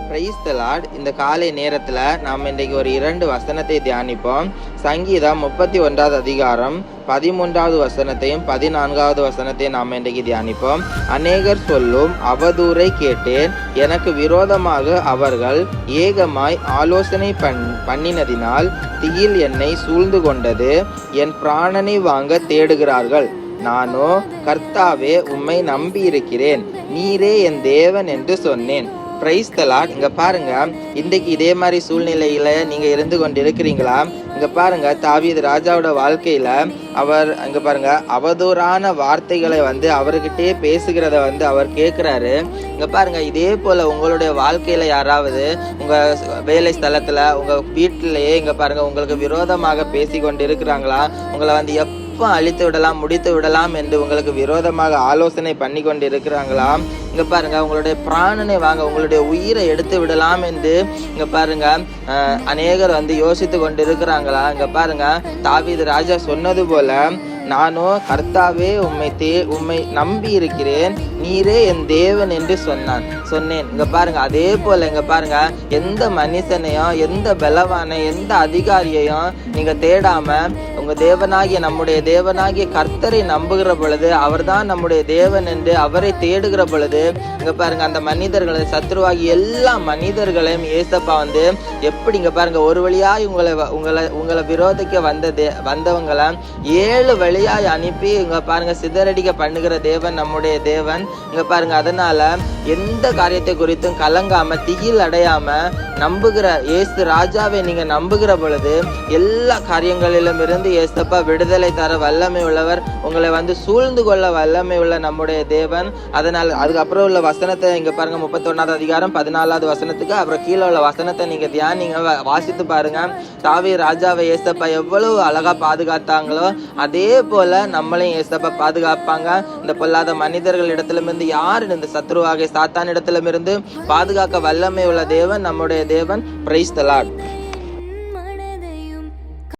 Praise the Lord. இந்த காலை நேரத்தில் நாம் இன்றைக்கு ஒரு 2 வசனத்தை தியானிப்போம். சங்கீதம் 31வது அதிகாரம் 13வது வசனத்தையும் 14வது வசனத்தையும் நாம் இன்றைக்கு தியானிப்போம். அநேகர் சொல்லும் அவதூறை கேட்டேன், எனக்கு விரோதமாக அவர்கள் ஏகமாய் ஆலோசனை பண்ணினதினால் திகில் என்னை சூழ்ந்து கொண்டது. என் பிராணனை வாங்க தேடுகிறார்கள். நானோ கர்த்தாவே உம்மை நம்பி இருக்கிறேன், நீரே என் தேவன் என்று சொன்னேன். Praise the Lord. இங்க பாருங்க, இன்றைக்கு இதே மாதிரி சூழ்நிலையில நீங்க இருந்து கொண்டு இருக்கிறீங்களா? இங்க பாருங்க, தாவீது ராஜாவோட வாழ்க்கையில அவர் இங்க பாருங்க அவதூறான வார்த்தைகளை அவர்கிட்டே பேசுகிறத அவர் கேட்கிறாரு. இங்க பாருங்க, இதே போல உங்களுடைய வாழ்க்கையில யாராவது உங்க வேலை ஸ்தலத்துல உங்க வீட்டிலேயே இங்க பாருங்க உங்களுக்கு விரோதமாக பேசி கொண்டு இருக்கிறாங்களா? உங்களை அழித்து விடலாம், முடித்து விடலாம் என்று உங்களுக்கு விரோதமாக ஆலோசனை பண்ணி கொண்டு இருக்கிறாங்களா? இங்க பாருங்க, உங்களுடைய பிராணனை வாங்க, உங்களுடைய உயிரை எடுத்து விடலாம் என்று இங்க பாருங்க அநேகர் யோசித்து கொண்டு இருக்கிறாங்களா? இங்க பாருங்க, தாவீது ராஜா சொன்னது போல, நானோ கர்த்தாவே உம்மை நம்பி இருக்கிறேன், நீரே என் தேவன் என்று சொன்னேன். இங்க பாருங்க, அதே போல இங்க பாருங்க, எந்த மனுஷனையும் எந்த பலவான எந்த அதிகாரியையும் நீங்க தேடாம உங்க நம்முடைய தேவனாகிய கர்த்தரை நம்புகிற பொழுது, அவர்தான் நம்முடைய தேவன் என்று அவரை தேடுகிற பொழுது, இங்க பாருங்க அந்த மனிதர்களை சத்ருவாகி எல்லா மனிதர்களையும் ஏசப்பா எப்படி இங்க பாருங்க ஒரு வழியாய் உங்களை விரோதிக்க வந்தவங்களை 7 வழியாய் அனுப்பி இங்க பாருங்க சிதறடிக்க பண்ணுகிற தேவன் நம்முடைய தேவன். இங்க பாருங்க, அதனால எந்த காரியத்தை குறித்தும் கலங்காம திகில் அடையாம நம்புகிற ஏசு ராஜாவை நீங்க நம்புகிற பொழுது எல்லா காரியங்களிலும் இருந்து ஏசப்பா விடுதலை தர வல்லமை உள்ளவர், உங்களை சூழ்ந்து கொள்ள வல்லமை உள்ள நம்முடைய தேவன். அதனால அதுக்கப்புறம் உள்ள வசனத்தை இங்க பாருங்க 31வது அதிகாரம் 14வது வசனத்துக்கு அப்புறம் கீழே உள்ள வசனத்தை நீங்க வாசித்து பாருங்க. தாவீது ராஜாவை ஏசப்பா எவ்வளவு அழகா பாதுகாத்தாங்களோ அதே போல நம்மளையும் ஏசப்பா பாதுகாப்பாங்க. இந்த பொல்லாத மனிதர்கள் இடத்திலிருந்து யாரு இந்த சத்ருவாகிய சாத்தான் இடத்திலிருந்து பாதுகாக்க வல்லமை உள்ள தேவன் நம்முடைய தேவன். Praise the Lord.